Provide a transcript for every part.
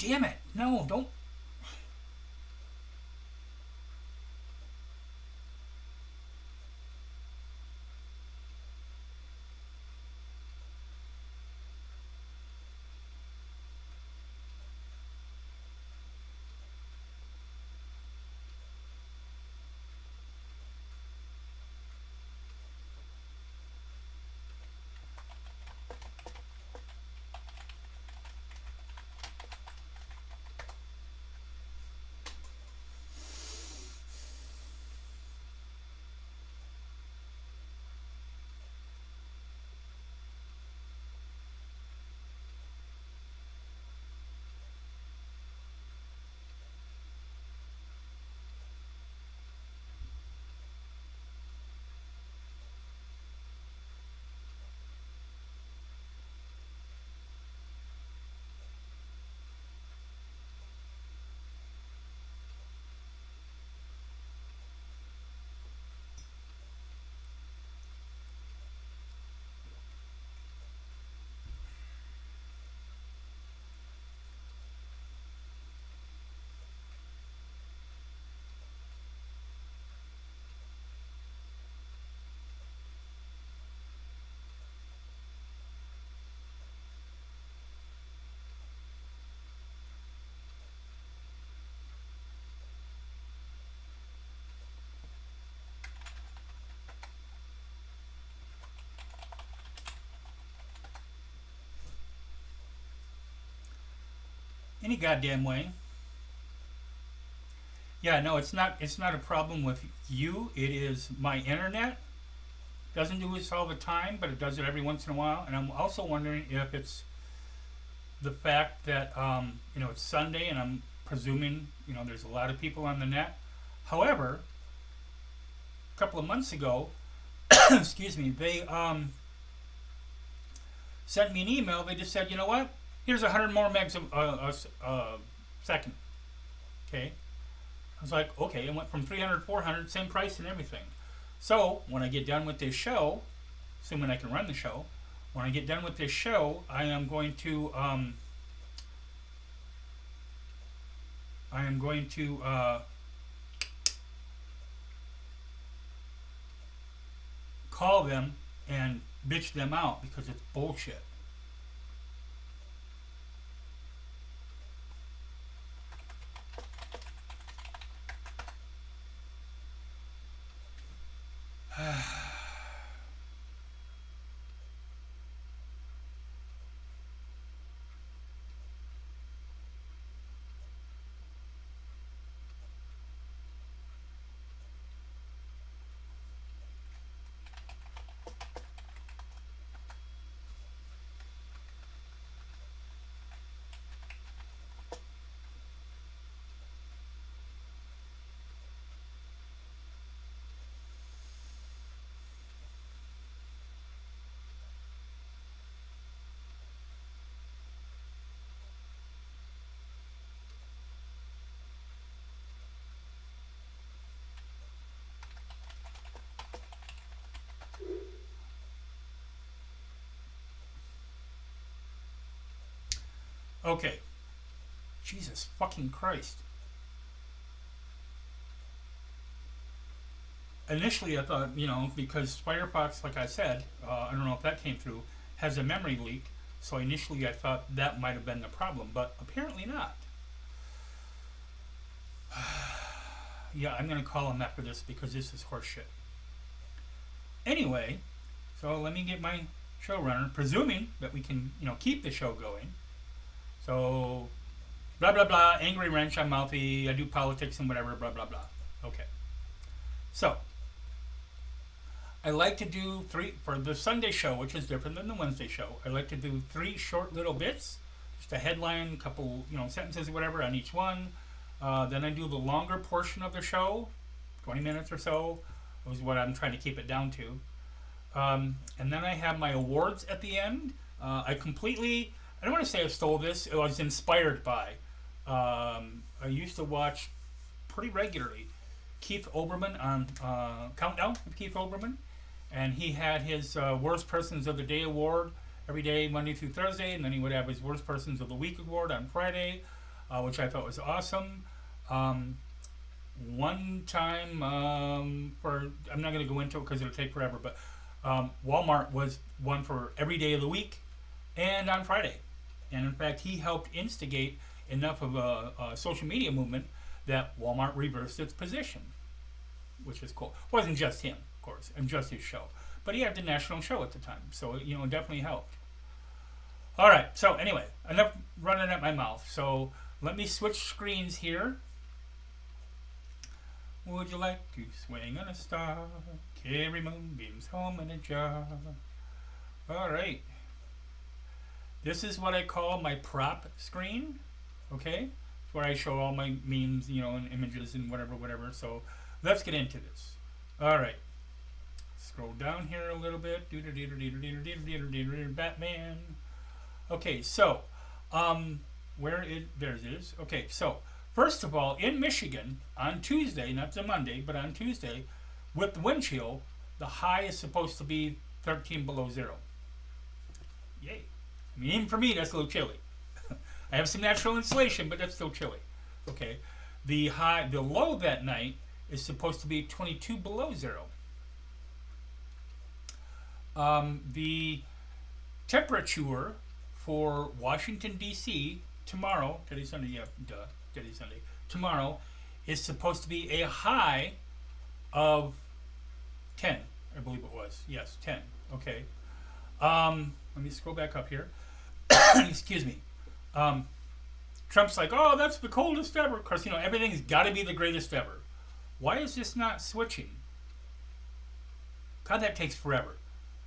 damn it. No, don't. Any goddamn way. Yeah, no, it's not. It's not a problem with you. It is my internet. Doesn't do this all the time, but it does it every once in a while. And I'm also wondering if it's the fact that it's Sunday, and I'm presuming there's a lot of people on the net. However, a couple of months ago, excuse me, they sent me an email. They just said, you know what? Here's 100 more megs a second. Okay. I was like, okay. It went from 300 to 400, same price and everything. So when I get done with this show, assuming I can run the show, when I get done with this show, I am going to call them and bitch them out because it's bullshit. Okay. Jesus fucking Christ. Initially, I thought, because Firefox, like I said, I don't know if that came through, has a memory leak. So initially, I thought that might have been the problem, but apparently not. Yeah, I'm going to call him after this because this is horseshit. Anyway, so let me get my showrunner, presuming that we can, keep the show going. So, blah, blah, blah, angry wrench, I'm mouthy, I do politics and whatever, blah, blah, blah. Okay. So, I like to do 3, for the Sunday show, which is different than the Wednesday show, I like to do 3 short little bits, just a headline, a couple, sentences or whatever on each one. Then I do the longer portion of the show, 20 minutes or so, is what I'm trying to keep it down to. And then I have my awards at the end. I don't want to say I stole this, it was inspired by. I used to watch pretty regularly Keith Olbermann on Countdown with Keith Olbermann. And he had his Worst Persons of the Day award every day, Monday through Thursday. And then he would have his Worst Persons of the Week award on Friday. which I thought was awesome. One time, I'm not going to go into it because it'll take forever, but Walmart was one for every day of the week and on Friday. And in fact, he helped instigate enough of a social media movement that Walmart reversed its position, which is cool. It wasn't just him, of course, and just his show, but he had the national show at the time, so it definitely helped. All right, so anyway, enough running at my mouth. So let me switch screens here. Would you like to swing on a star? Carry moonbeams home in a jar. All right. This is what I call my prop screen. Okay? It's where I show all my memes, and images and whatever. So let's get into this. All right. Scroll down here a little bit. Batman. Okay, so there it is. Okay, so first of all, in Michigan, on Tuesday, not the Monday, but on Tuesday, with the wind chill, the high is supposed to be 13 below zero. Yay. I mean, even for me, that's a little chilly. I have some natural insulation, but that's still chilly. Okay. The low that night is supposed to be 22 below zero. The temperature for Washington, D.C. tomorrow, today's Sunday, today's Sunday, tomorrow is supposed to be a high of 10, I believe it was. Yes, 10. Okay. Let me scroll back up here. Excuse me. Trump's like, oh, that's the coldest ever. Of course, everything's got to be the greatest ever. Why is this not switching? God, that takes forever.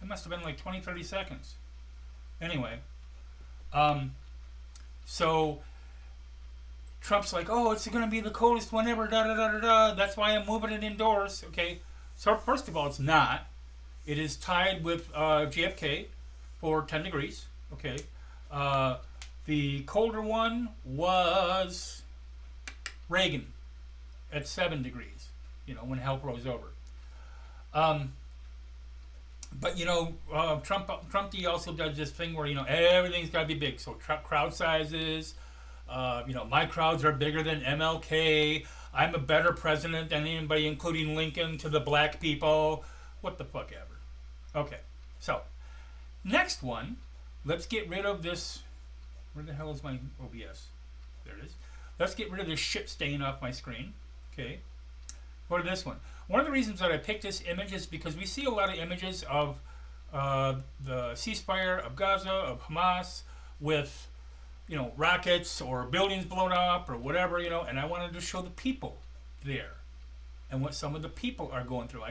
It must have been like 20, 30 seconds. Anyway. So Trump's like, oh, it's going to be the coldest one ever, That's why I'm moving it indoors. Okay. So first of all, it's not. It is tied with JFK for 10 degrees. Okay. The colder one was Reagan at 7 degrees, when hell froze over. But Trump also does this thing where everything's got to be big. So crowd sizes, my crowds are bigger than MLK. I'm a better president than anybody, including Lincoln, to the black people. What the fuck ever. Okay, so next one. Let's get rid of this. Where the hell is my OBS? There it is. Let's get rid of this shit stain off my screen. Okay. Go to this one. One of the reasons that I picked this image is because we see a lot of images of the ceasefire of Gaza, of Hamas, with rockets or buildings blown up or whatever, and I wanted to show the people there and what some of the people are going through. I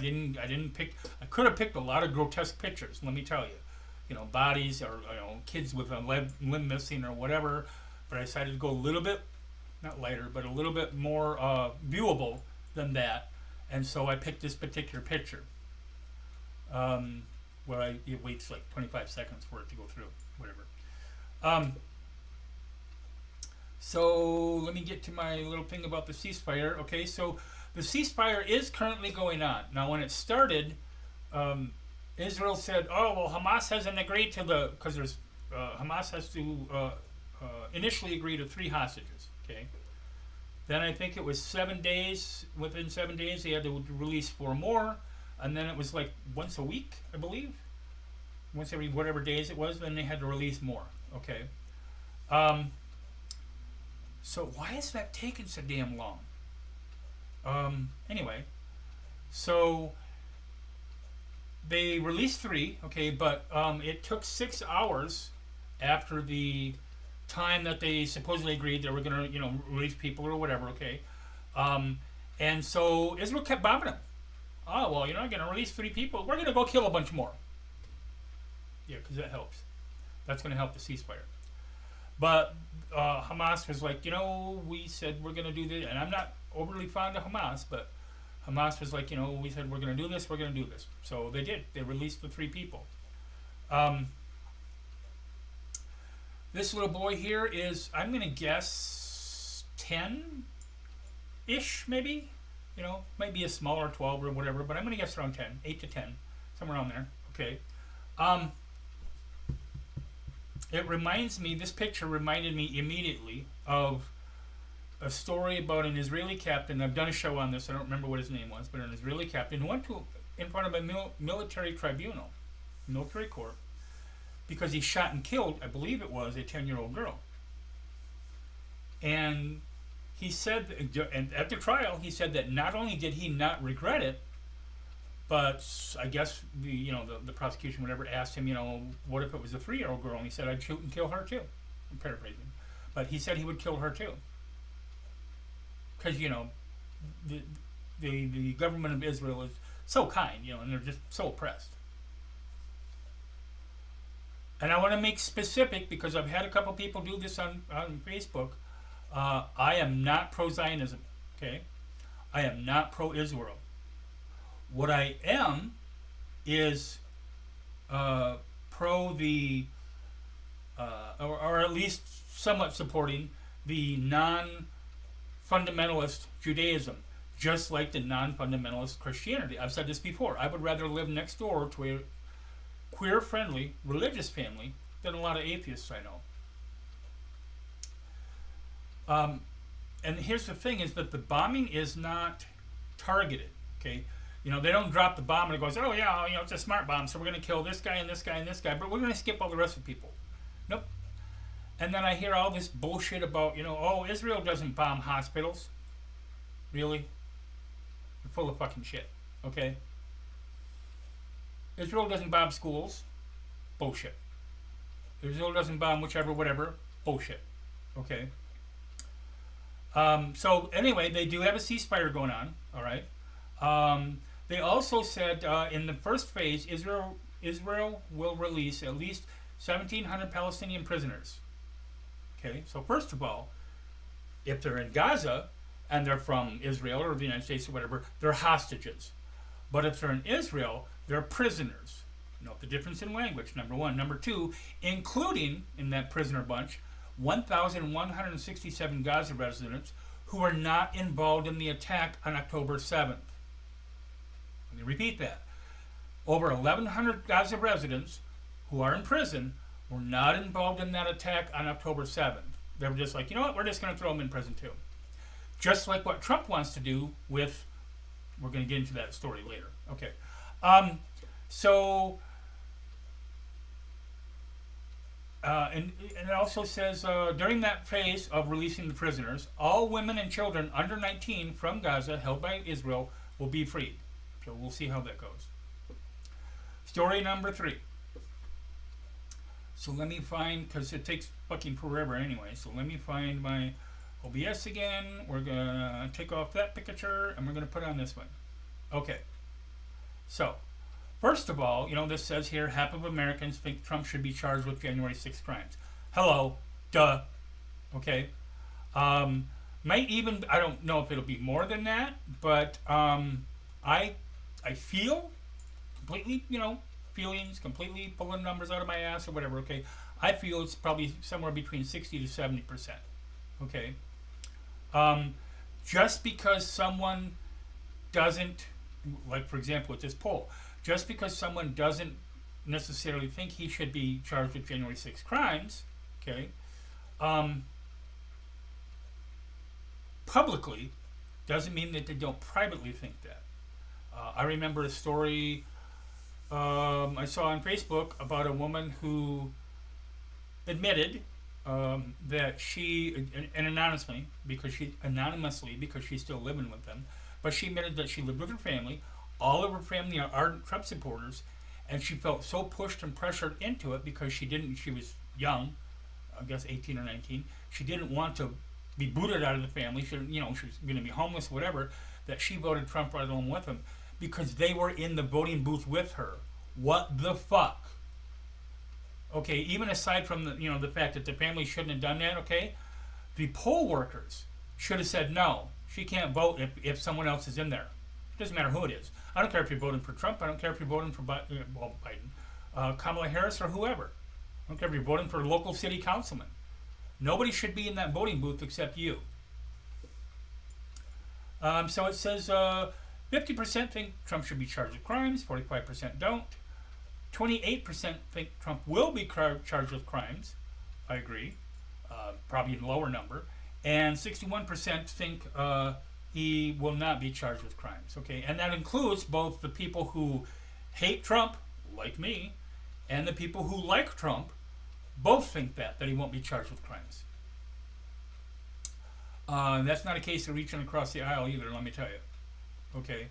could have picked a lot of grotesque pictures, let me tell you. Bodies or kids with a limb missing or whatever, but I decided to go a little bit, not lighter, but a little bit more viewable than that. And so I picked this particular picture, where it waits like 25 seconds for it to go through, whatever. So let me get to my little thing about the ceasefire. Okay, so the ceasefire is currently going on. Now, when it started, Israel said, oh, well, Hamas hasn't agreed to because Hamas has to initially agree to 3 hostages, okay? Then I think it was 7 days. Within 7 days, they had to release 4 more. And then it was like once a week, I believe. Once every whatever days it was, then they had to release more. Okay. So why is that taking so damn long? Anyway. So they released 3, okay, but it took 6 hours after the time that they supposedly agreed they were going to, release people or whatever, okay? And so Israel kept bombing them. Oh, well, you're not going to release 3 people. We're going to go kill a bunch more. Yeah, because that helps. That's going to help the ceasefire. But Hamas was like, we said we're going to do this. And I'm not overly fond of Hamas, but Hamas was like, we said we're going to do this, we're going to do this. So they did. They released the 3 people. This little boy here is, I'm going to guess, 10-ish, maybe? Might be a smaller 12 or whatever, but I'm going to guess around 10, 8 to 10, somewhere around there. Okay. It reminds me, this picture reminded me immediately of a story about an Israeli captain. I've done a show on this. I don't remember what his name was, but an Israeli captain who went in front of a military tribunal, military court, because he shot and killed, I believe it was, a 10-year-old girl. And he said, and at the trial, he said that not only did he not regret it, but I guess the prosecution, whatever, asked him, what if it was a 3-year-old girl? And he said, I'd shoot and kill her too. I'm paraphrasing, but he said he would kill her too, because the government of Israel is so kind, and they're just so oppressed. And I want to make specific, because I've had a couple people do this on Facebook. I am not pro-Zionism, okay? I am not pro-Israel. What I am is pro the, or at least somewhat supporting the non-fundamentalist Judaism, just like the non-fundamentalist Christianity. I've said this before. I would rather live next door to a queer-friendly religious family than a lot of atheists I know. And here's the thing, is that the bombing is not targeted, okay? They don't drop the bomb and it goes, oh yeah, it's a smart bomb, so we're going to kill this guy and this guy and this guy, but we're going to skip all the rest of the people. Nope. And then I hear all this bullshit about, oh, Israel doesn't bomb hospitals. Really? You're full of fucking shit, okay? Israel doesn't bomb schools. Bullshit. Israel doesn't bomb whatever. Bullshit. Okay? So anyway, they do have a ceasefire going on, all right? They also said in the first phase, Israel will release at least 1,700 Palestinian prisoners. Okay, so first of all, if they're in Gaza and they're from Israel or the United States or whatever, they're hostages. But if they're in Israel, they're prisoners. Note the difference in language, number one. Number two, including in that prisoner bunch, 1,167 Gaza residents who were not involved in the attack on October 7th. Let me repeat that. Over 1,100 Gaza residents who are in prison were not involved in that attack on October 7th. They were just like, you know what, we're just going to throw them in prison too. Just like what Trump wants to do with, we're going to get into that story later. Okay. And it also says, during that phase of releasing the prisoners, all women and children under 19 from Gaza held by Israel will be freed. So we'll see how that goes. Story number 3. So let me find, because it takes fucking forever anyway, so let me find my OBS again. We're going to take off that picture, and we're going to put on this one. Okay. So, first of all, this says here, half of Americans think Trump should be charged with January 6th crimes. Hello. Duh. Okay. Might even, I don't know if it'll be more than that, but I feel completely, feelings, completely pulling numbers out of my ass or whatever, okay? I feel it's probably somewhere between 60 to 70%, okay? Just because someone doesn't, like for example with this poll, just because someone doesn't necessarily think he should be charged with January 6 crimes, okay, publicly doesn't mean that they don't privately think that. I remember a story I saw on Facebook about a woman who admitted that she, and anonymously because she's still living with them, but she admitted that she lived with her family. All of her family are ardent Trump supporters, and she felt so pushed and pressured into it because she was young, I guess 18 or 19. She didn't want to be booted out of the family. She was going to be homeless, whatever, that she voted Trump right along with him because they were in the voting booth with her. What the fuck? Okay, even aside from the fact that the family shouldn't have done that, okay, the poll workers should have said no. She can't vote if someone else is in there. It doesn't matter who it is. I don't care if you're voting for Trump. I don't care if you're voting for Biden, Kamala Harris, or whoever. I don't care if you're voting for a local city councilman. Nobody should be in that voting booth except you. So it says 50% think Trump should be charged with crimes, 45% don't. 28% think Trump will be charged with crimes. I agree. Probably a lower number. and 61% think he will not be charged with crimes. Okay, and that includes both the people who hate Trump, like me, and the people who like Trump. Both think that he won't be charged with crimes. That's not a case of reaching across the aisle either, let me tell you. Okay,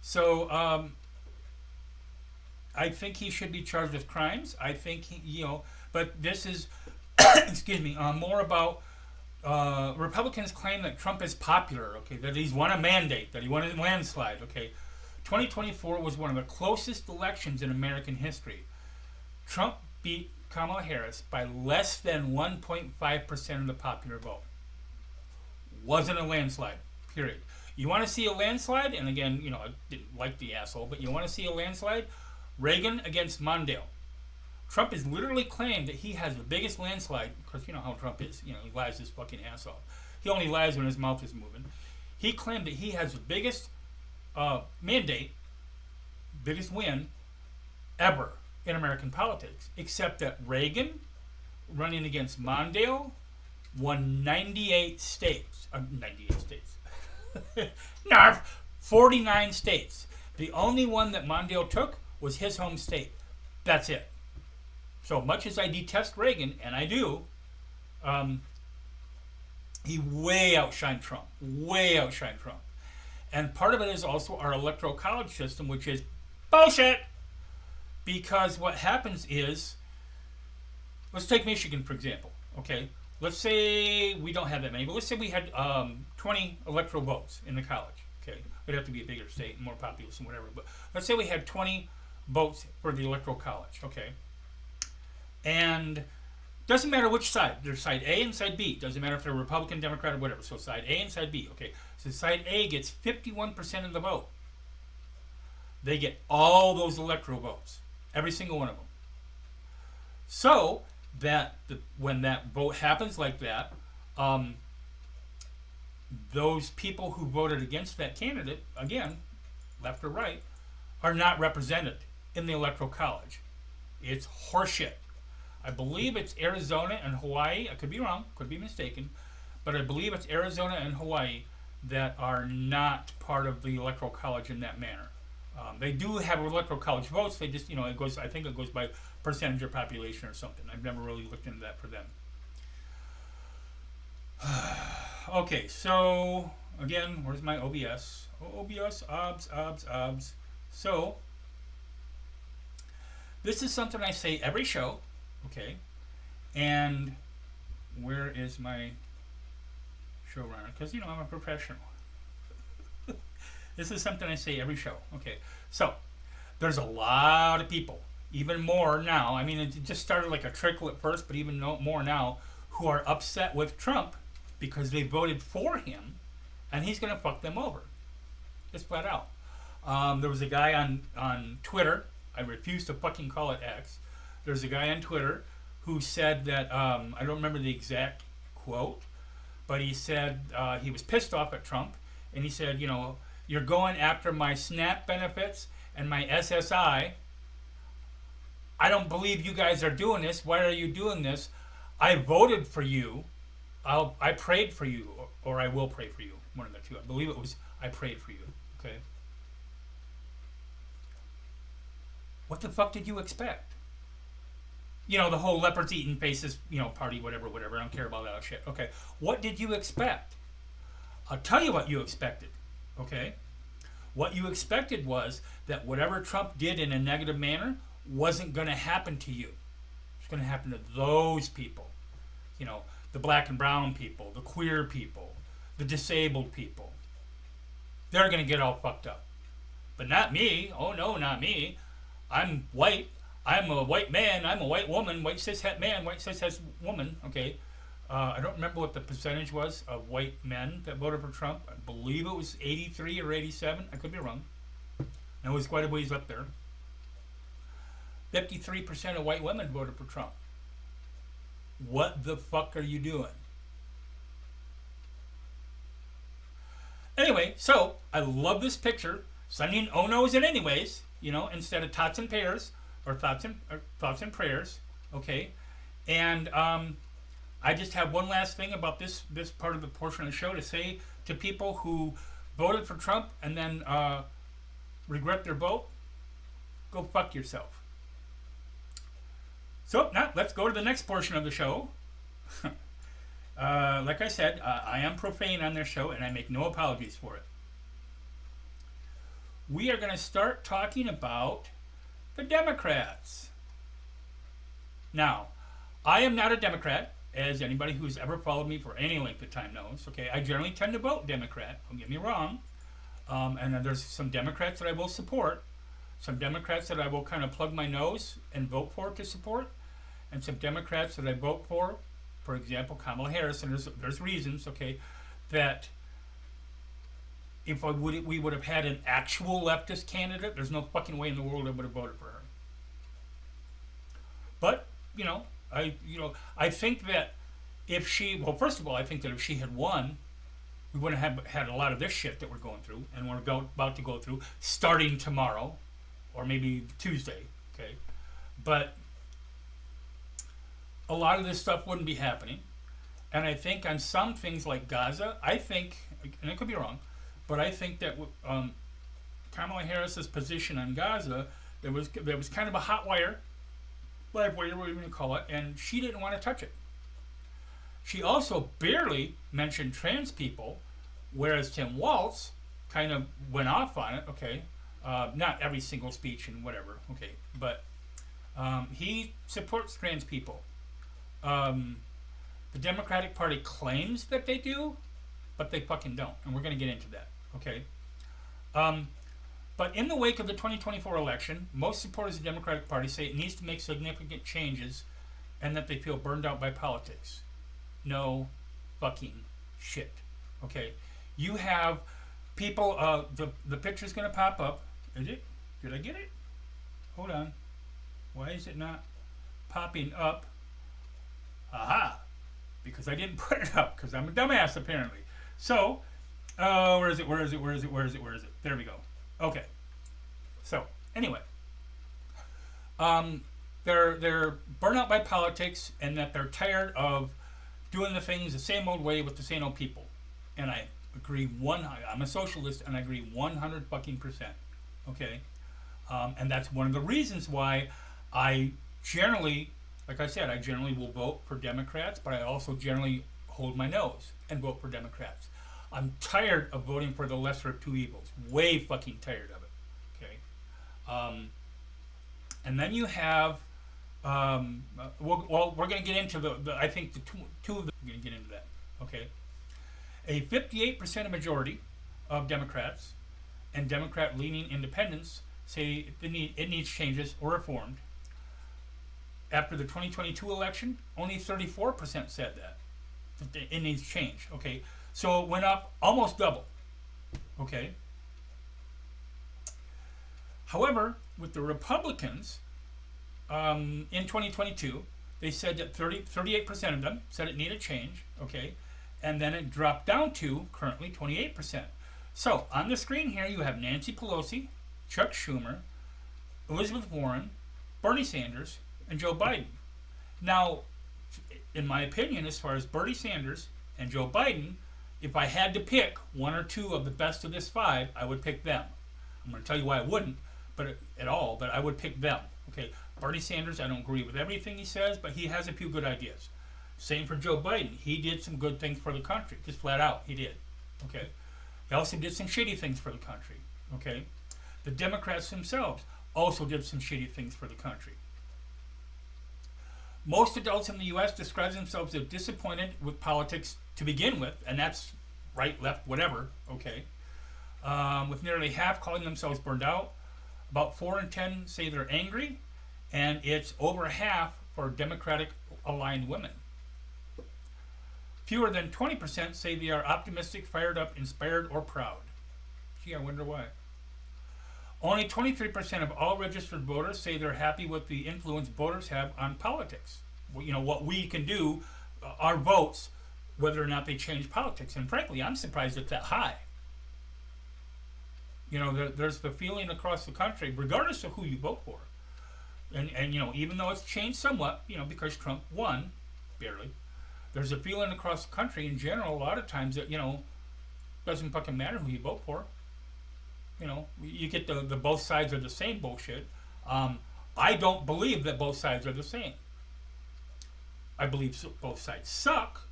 so I think he should be charged with crimes. I think but this is, excuse me, more about Republicans claim that Trump is popular. Okay, that he's won a mandate, that he won a landslide. Okay, 2024 was one of the closest elections in American history. Trump beat Kamala Harris by less than 1.5% of the popular vote. Wasn't a landslide, period. You want to see a landslide, and again, I didn't like the asshole, but you want to see a landslide? Reagan against Mondale. Trump has literally claimed that he has the biggest landslide, because you know how Trump is. He lies his fucking ass off. He only lies when his mouth is moving. He claimed that he has the biggest mandate, biggest win ever in American politics, except that Reagan, running against Mondale, won 98 states. 98 states. Narf, 49 states. The only one that Mondale took was his home state. That's it. So much as I detest Reagan, and I do, he way outshined Trump. Way outshined Trump. And part of it is also our electoral college system, which is bullshit. Because what happens is, let's take Michigan, for example. Okay, let's say we don't have that many, but let's say we had 20 electoral votes in the college. Okay, it'd have to be a bigger state, more populous and whatever. But let's say we had 20 votes for the electoral college. Okay, and doesn't matter which side. There's side A and side B. Doesn't matter if they're Republican, Democrat, or whatever. So side A and side B. Okay, so side A gets 51% of the vote. They get all those electoral votes. Every single one of them. So that when that vote happens like that, those people who voted against that candidate, again, left or right, are not represented in the electoral college. It's horseshit. I believe it's Arizona and Hawaii. I could be wrong, could be mistaken, but I believe it's Arizona and Hawaii that are not part of the electoral college in that manner. They do have electoral college votes. They just, it goes. I think it goes by percentage of population or something. I've never really looked into that for them. Okay, so again, where's my OBS? OBS, OBS. So this is something I say every show. Okay, and where is my showrunner? Because I'm a professional. This is something I say every show. Okay, so there's a lot of people, even more now. I mean, it just started like a trickle at first, but even more now, who are upset with Trump because they voted for him, and he's going to fuck them over. Just flat out. There was a guy on Twitter. I refuse to fucking call it X. There's a guy on Twitter who said that, I don't remember the exact quote, but he said he was pissed off at Trump, and he said, you're going after my SNAP benefits and my SSI. I don't believe you guys are doing this. Why are you doing this? I voted for you. I prayed for you, or I will pray for you. One of the two. I believe it was I prayed for you. Okay. What the fuck did you expect? The whole leopards eating faces, party, whatever. I don't care about that shit. Okay. What did you expect? I'll tell you what you expected. Okay? What you expected was that whatever Trump did in a negative manner wasn't going to happen to you. It's going to happen to those people. The black and brown people, the queer people, the disabled people. They're going to get all fucked up. But not me. Oh, no, not me. I'm white. I'm a white man. I'm a white woman. White cishet man. White cishet woman. Okay? I don't remember what the percentage was of white men that voted for Trump. I believe it was 83 or 87. I could be wrong. It was quite a ways up there. 53% of white women voted for Trump. What the fuck are you doing? Anyway, so I love this picture. Sending oh-nos and anyways, instead of tots and pairs or thoughts and prayers. Okay, and I just have one last thing about this part of the portion of the show to say to people who voted for Trump and then regret their vote. Go fuck yourself. So now let's go to the next portion of the show. Like I said, I am profane on this show and I make no apologies for it. We are going to start talking about the Democrats. Now, I am not a Democrat, as anybody who's ever followed me for any length of time knows. Okay, I generally tend to vote Democrat. Don't get me wrong. And then there's some Democrats that I will support, some Democrats that I will kind of plug my nose and vote for to support, and some Democrats that I vote for example, Kamala Harris. And there's reasons, okay, that if we would have had an actual leftist candidate, there's no fucking way in the world I would have voted for her. But I think that if she, well, first of all, I think that if she had won, we wouldn't have had a lot of this shit that we're going through and we're about to go through starting tomorrow or maybe Tuesday, okay? But a lot of this stuff wouldn't be happening. And I think on some things like Gaza, I think, and I could be wrong, but I think that Kamala Harris's position on Gaza, there was kind of a hot wire, live wire, whatever you want to call it, and she didn't want to touch it. She also barely mentioned trans people, whereas Tim Walz kind of went off on it, okay? Not every single speech and whatever, okay? But he supports trans people. The Democratic Party claims that they do, but they fucking don't. And we're going to get into that, okay? But in the wake of the 2024 election, most supporters of the Democratic Party say it needs to make significant changes and that they feel burned out by politics. No fucking shit. Okay, you have people. The picture's gonna pop up. Is it? Did I get it? Hold on. Why is it not popping up? Aha! Because I didn't put it up. Because I'm a dumbass apparently. So, where is it? Where is it? Where is it? Where is it? Where is it? There we go. Okay. So anyway, they're burnt out by politics and that they're tired of doing the things the same old way with the same old people. And I agree I'm a socialist and I agree 100 fucking percent. Okay? And that's one of the reasons why I generally, like I said, I generally will vote for Democrats, but I also generally hold my nose and vote for Democrats. I'm tired of voting for the lesser of two evils. Way fucking tired of it. Okay? And then you have well, we're going to get into I think the two of them, we're going to get into that, okay? A 58% majority of Democrats and Democrat-leaning independents say it needs changes or reformed. After the 2022 election, only 34% said that it needs change, okay? So it went up almost double, okay? However, with the Republicans, in 2022, they said that 38% of them said it needed change, okay? And then it dropped down to currently 28%. So on the screen here, you have Nancy Pelosi, Chuck Schumer, Elizabeth Warren, Bernie Sanders, and Joe Biden. Now, in my opinion, as far as Bernie Sanders and Joe Biden, if I had to pick one or two of the best of this five, I would pick them. I'm going to tell you why I wouldn't, but I would pick them. Okay, Bernie Sanders, I don't agree with everything he says, but he has a few good ideas. Same for Joe Biden. He did some good things for the country, just flat out, he did. Okay, he also did some shitty things for the country. Okay, the Democrats themselves also did some shitty things for the country. Most adults in the U.S. describe themselves as disappointed with politics to begin with, and that's right, left, whatever. Okay, with nearly half calling themselves burned out. About 4 in 10 say they're angry, and it's over half for Democratic-aligned women. Fewer than 20% say they are optimistic, fired up, inspired, or proud. Gee, I wonder why. Only 23% of all registered voters say they're happy with the influence voters have on politics. You know, what we can do, our votes, whether or not they change politics. And frankly, I'm surprised it's that high. You know, there's the feeling across the country, regardless of who you vote for. And you know, even though it's changed somewhat, you know, because Trump won, barely, there's a feeling across the country in general, a lot of times that, doesn't fucking matter who you vote for. You get the both sides are the same bullshit. I don't believe that both sides are the same. I believe both sides suck,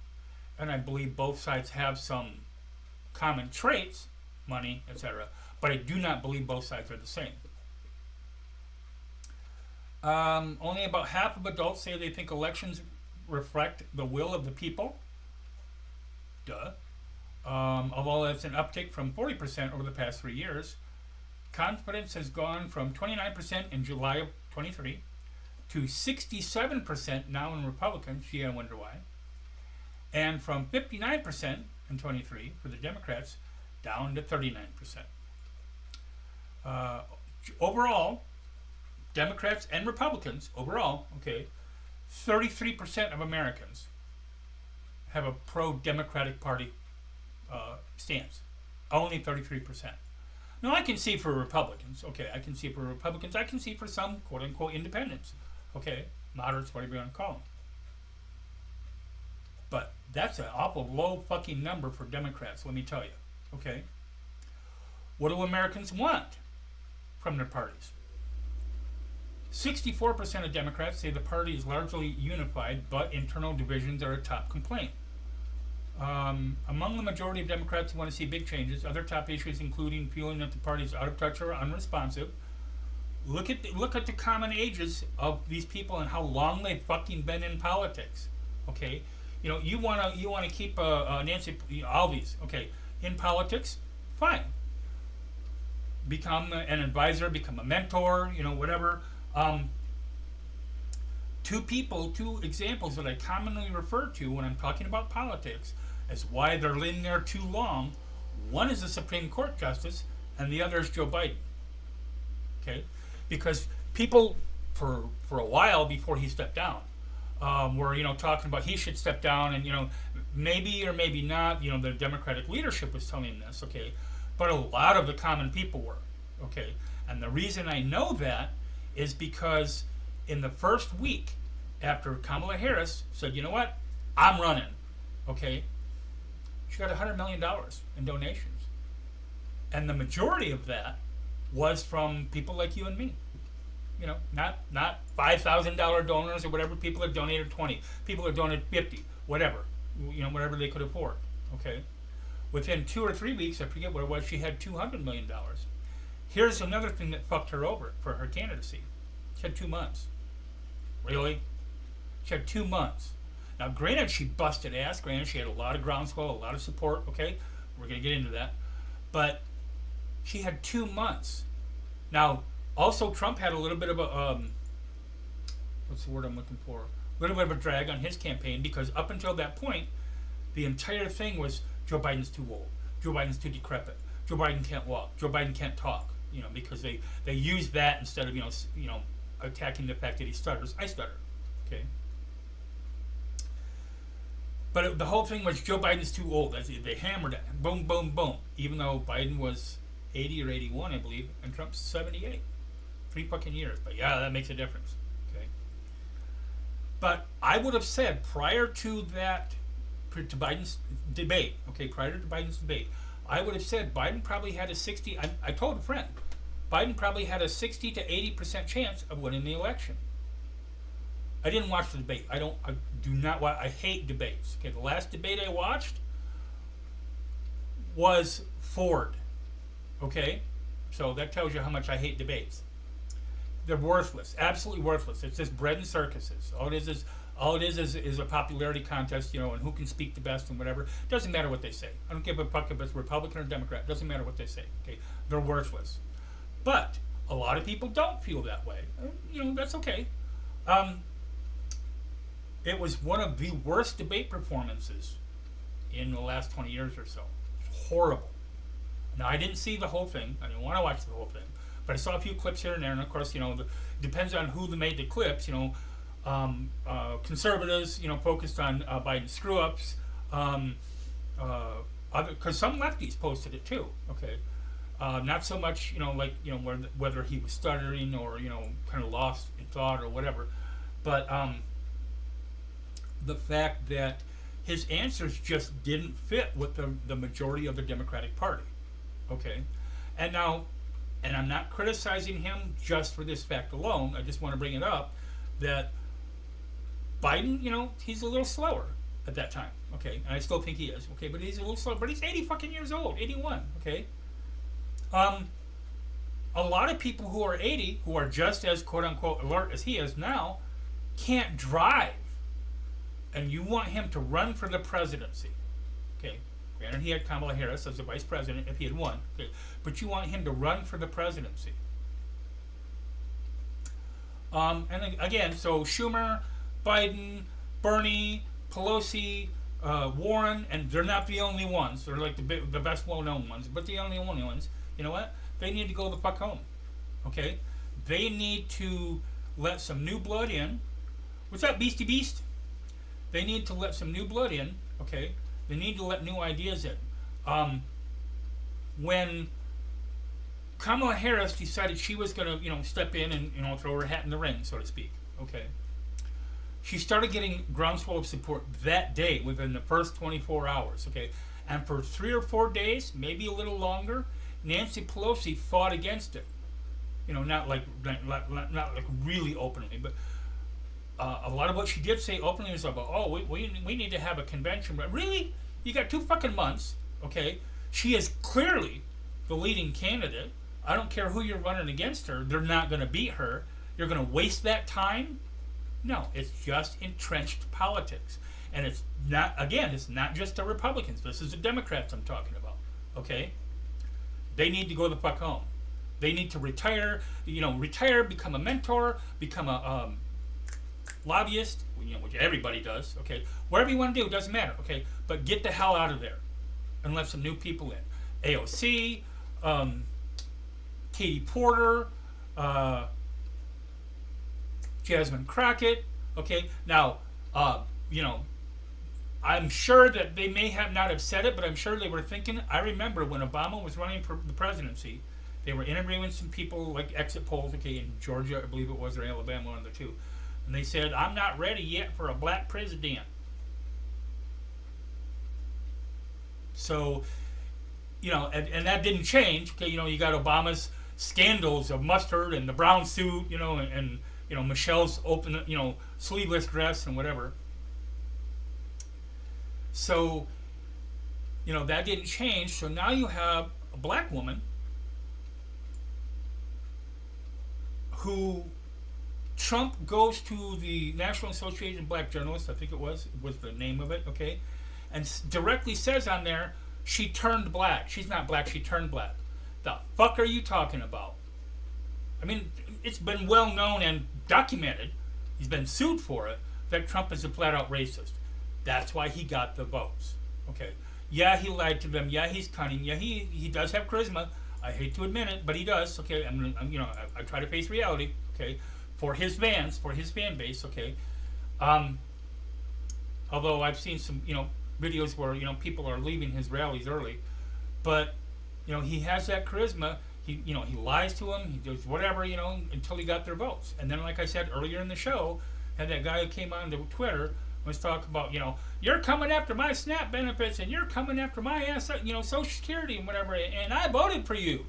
and I believe both sides have some common traits, money, etc. But I do not believe both sides are the same. Only about half of adults say they think elections reflect the will of the people. Duh. Although that's an uptick from 40% over the past 3 years. Confidence has gone from 29% in July of 23 to 67% now in Republicans. Gee, I wonder why. And from 59% in 23 for the Democrats down to 39%. Overall, Democrats and Republicans, overall, 33% of Americans have a pro-Democratic Party stance. Only 33%. Now, I can see for Republicans, I can see for Republicans, I can see for some quote-unquote independents, moderates, whatever you want to call them. But that's an awful low fucking number for Democrats, let me tell you, What do Americans want from their parties? 64% of Democrats say the party is largely unified, but internal divisions are a top complaint. Among the majority of Democrats who want to see big changes, other top issues including feeling that the party is out of touch or unresponsive. Look at the common ages of these people and how long they've fucking been in politics. You wanna keep Nancy all these in politics, fine. Become an advisor, become a mentor, whatever. Two examples that I commonly refer to when I'm talking about politics as why they're in there too long. One is a Supreme Court justice, and the other is Joe Biden. Because people for a while before he stepped down were talking about he should step down, and maybe or maybe not. The Democratic leadership was telling him this. But a lot of the common people were. And the reason I know that is because in the first week after Kamala Harris said, you know what, I'm running, she got $100 million in donations. And the majority of that was from people like you and me. Not $5,000 donors or whatever. People that donated 20, people that donated 50, whatever, whatever they could afford, Within 2 or 3 weeks, I forget what it was, she had $200 million. Here's another thing that fucked her over for her candidacy. She had 2 months. Really? She had 2 months. Now, granted, she busted ass. Granted, she had a lot of groundswell, a lot of support. We're going to get into that. But she had 2 months. Now, also, Trump had a little bit of a, what's the word I'm looking for? A little bit of a drag on his campaign because up until that point, the entire thing was Joe Biden's too old. Joe Biden's too decrepit. Joe Biden can't walk. Joe Biden can't talk. Because they use that instead of attacking the fact that he stutters. I stutter. But the whole thing was Joe Biden's too old. They hammered it. Boom, boom, boom. Even though Biden was 80 or 81, I believe, and Trump's 78. 3 fucking years. But yeah, that makes a difference. But I would have said prior to Biden's debate, prior to Biden's debate, I would have said Biden probably had a 60, I told a friend, Biden probably had a 60 to 80% chance of winning the election. I didn't watch the debate. I hate debates. The last debate I watched was Ford. So that tells you how much I hate debates. They're worthless, absolutely worthless. It's just bread and circuses. All it is a popularity contest, and who can speak the best and whatever. Doesn't matter what they say. I don't give a fuck if it's Republican or Democrat. Doesn't matter what they say. They're worthless. But a lot of people don't feel that way. That's okay. It was one of the worst debate performances in the last 20 years or so. Horrible. Now, I didn't see the whole thing. I didn't want to watch the whole thing. But I saw a few clips here and there, and of course, depends on who made the clips. Conservatives, focused on Biden's screw-ups. Because some lefties posted it too. Not so much, whether he was stuttering or kind of lost in thought or whatever, but the fact that his answers just didn't fit with the majority of the Democratic Party. Okay? And now, and I'm not criticizing him just for this fact alone, I just want to bring it up, that Biden, he's a little slower at that time, okay? And I still think he is, okay? But he's a little slow, but he's 80 fucking years old, 81, okay? A lot of people who are 80, who are just as quote-unquote alert as he is now, can't drive. And you want him to run for the presidency, okay? Granted, he had Kamala Harris as the vice president if he had won, okay? But you want him to run for the presidency. And again, so Schumer, Biden, Bernie, Pelosi, Warren, and they're not the only ones. They're like the best well-known ones, but the only ones. You know what? They need to go the fuck home. Okay? They need to let some new blood in. What's up, Beastie Beast? They need to let some new blood in. Okay? They need to let new ideas in. When Kamala Harris decided she was going to, step in and, throw her hat in the ring, so to speak. Okay? She started getting groundswell of support that day within the first 24 hours. Okay? And for 3 or 4 days, maybe a little longer, Nancy Pelosi fought against it. Not like really openly, but a lot of what she did say openly was about, we need to have a convention. But really, you got 2 fucking months, okay? She is clearly the leading candidate. I don't care who you're running against her. They're not going to beat her. You're going to waste that time? No, it's just entrenched politics. And it's not just the Republicans. This is the Democrats I'm talking about, okay? They need to go the fuck home. They need to retire, become a mentor, become a lobbyist, which everybody does, okay? Whatever you want to do, doesn't matter, okay? But get the hell out of there and let some new people in. AOC, Katie Porter, Jasmine Crockett, okay? Now, I'm sure that they may have not have said it, but I'm sure they were thinking. I remember when Obama was running for the presidency, they were interviewing some people, like exit polls, okay, in Georgia, I believe it was, or Alabama, one of the two. And they said, I'm not ready yet for a black president. So, and that didn't change. Okay, you got Obama's scandals of mustard and the brown suit, and Michelle's open, sleeveless dress and whatever. So, that didn't change. So now you have a black woman who Trump goes to the National Association of Black Journalists, I think it was the name of it, okay, and directly says on there, she turned black. She's not black, she turned black. The fuck are you talking about? I mean, it's been well known and documented, he's been sued for it, that Trump is a flat out racist. That's why he got the votes. Okay. Yeah, he lied to them. Yeah, he's cunning. Yeah, he does have charisma. I hate to admit it, but he does. Okay. I try to face reality. Okay. For his fan base. Okay. Although I've seen some, videos where, people are leaving his rallies early, but, he has that charisma. He lies to them. He does whatever, until he got their votes. And then, like I said earlier in the show, had that guy who came on to Twitter was talking about, you're coming after my SNAP benefits and you're coming after my ass, Social Security and whatever, and I voted for you.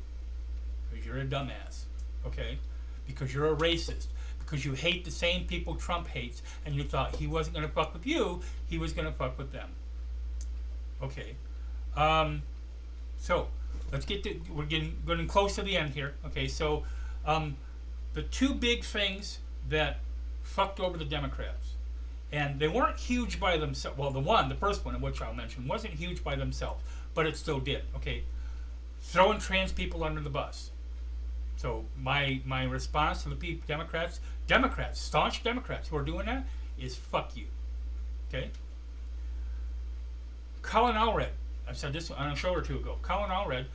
Because you're a dumbass, okay? Because you're a racist. Because you hate the same people Trump hates, and you thought he wasn't going to fuck with you, he was going to fuck with them. Okay. So, let's we're getting close to the end here. Okay, so, the 2 big things that fucked over the Democrats, and they weren't huge by themselves. Well, the first one, which I'll mention, wasn't huge by themselves, but it still did. Okay, throwing trans people under the bus. So my response to the Democrats, staunch Democrats who are doing that, is fuck you. Okay. Colin Allred, I said this on a show or 2 ago. Colin Allred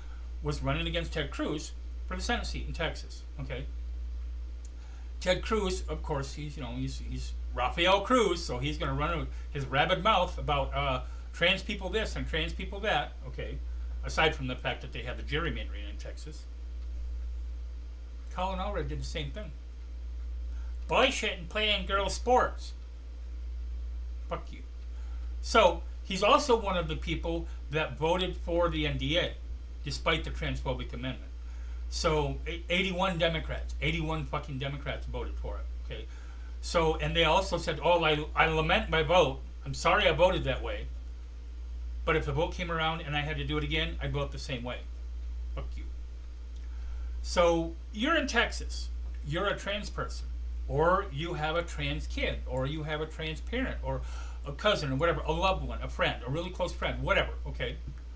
was running against Ted Cruz for the Senate seat in Texas. Okay. Ted Cruz, of course, he's Rafael Cruz, so he's going to run his rabid mouth about trans people this and trans people that, okay, aside from the fact that they have the gerrymandering in Texas. Colin Allred did the same thing. Boys shouldn't play in girls' sports. Fuck you. So, He's also one of the people that voted for the NDA, despite the transphobic amendment. So 81 Democrats, 81 fucking Democrats voted for it. Okay, so and they also said, "Oh, I lament my vote. I'm sorry I voted that way. But if the vote came around and I had to do it again, I'd vote the same way. Fuck you." So you're in Texas. You're a trans person, or you have a trans kid, or you have a trans parent, or a cousin, or whatever, a loved one, a friend, a really close friend, whatever. Okay,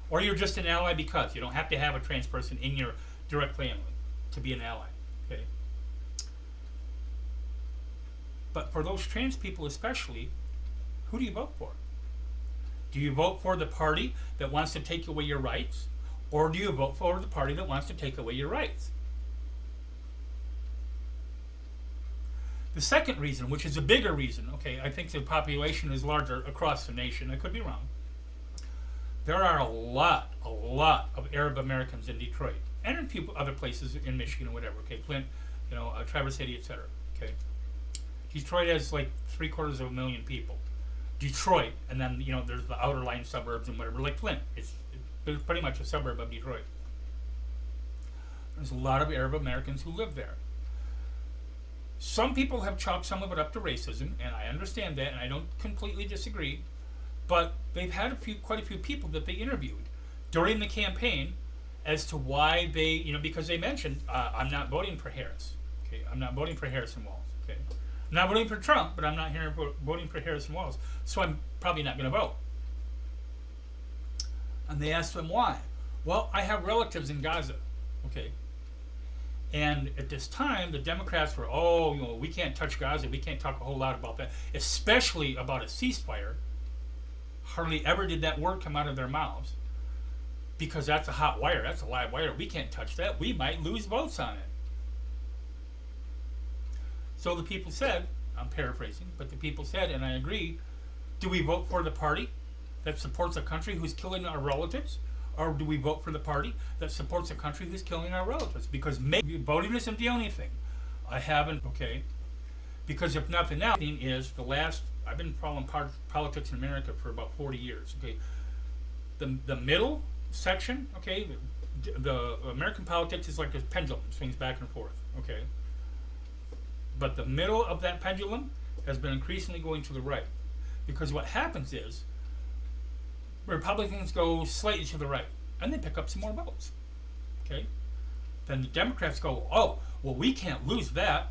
or you're just an ally because you don't have to have a trans person in your direct family to be an ally. Okay. But for those trans people especially, who do you vote for? Do you vote for the party that wants to take away your rights? Or do you vote for the party that wants to take away your rights? The second reason, which is a bigger reason, okay, I think the population is larger across the nation. I could be wrong. There are a lot of Arab Americans in Detroit and in a few other places in Michigan or whatever, okay, Flint, Traverse City, etc., okay. Detroit has like 750,000 people. Detroit, and then, there's the outer line suburbs and whatever, like Flint. It's pretty much a suburb of Detroit. There's a lot of Arab Americans who live there. Some people have chalked some of it up to racism, and I understand that, and I don't completely disagree, but they've had quite a few people that they interviewed during the campaign as to why they, because they mentioned, I'm not voting for Harris. Okay, I'm not voting for Harrison Walls. Okay, I'm not voting for Trump, but I'm not voting for Harrison Walls, so I'm probably not going to vote. And they asked them why. Well, I have relatives in Gaza. Okay. And at this time, the Democrats were, we can't touch Gaza. We can't talk a whole lot about that, especially about a ceasefire. Hardly ever did that word come out of their mouths, because that's a hot wire. That's a live wire. We can't touch that. We might lose votes on it. So the people said, I'm paraphrasing, but the people said, and I agree, do we vote for the party that supports a country who's killing our relatives? Or do we vote for the party that supports a country who's killing our relatives? Because maybe voting isn't the only thing. I haven't, okay? Because if nothing else, I've been following politics in America for about 40 years, okay? The middle section, okay? The American politics is like a pendulum, swings back and forth, okay? But the middle of that pendulum has been increasingly going to the right. Because what happens is, Republicans go slightly to the right, and they pick up some more votes. Okay? Then the Democrats go, we can't lose that.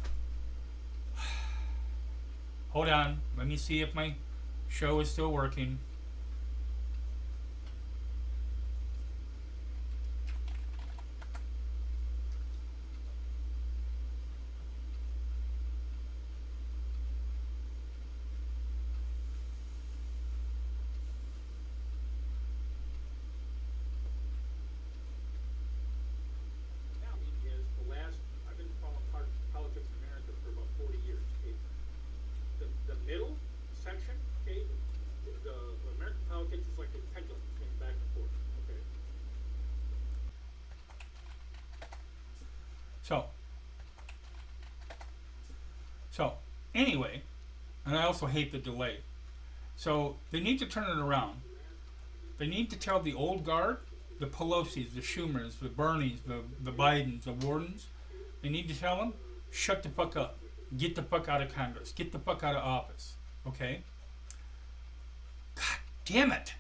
Hold on, let me see if my show is still working. So anyway, and I also hate the delay. So they need to turn it around. They need to tell the old guard, the Pelosi's, the Schumers, the Bernies, the Bidens, the Wardens, they need to tell them, shut the fuck up. Get the fuck out of Congress. Get the fuck out of office. Okay? God damn it.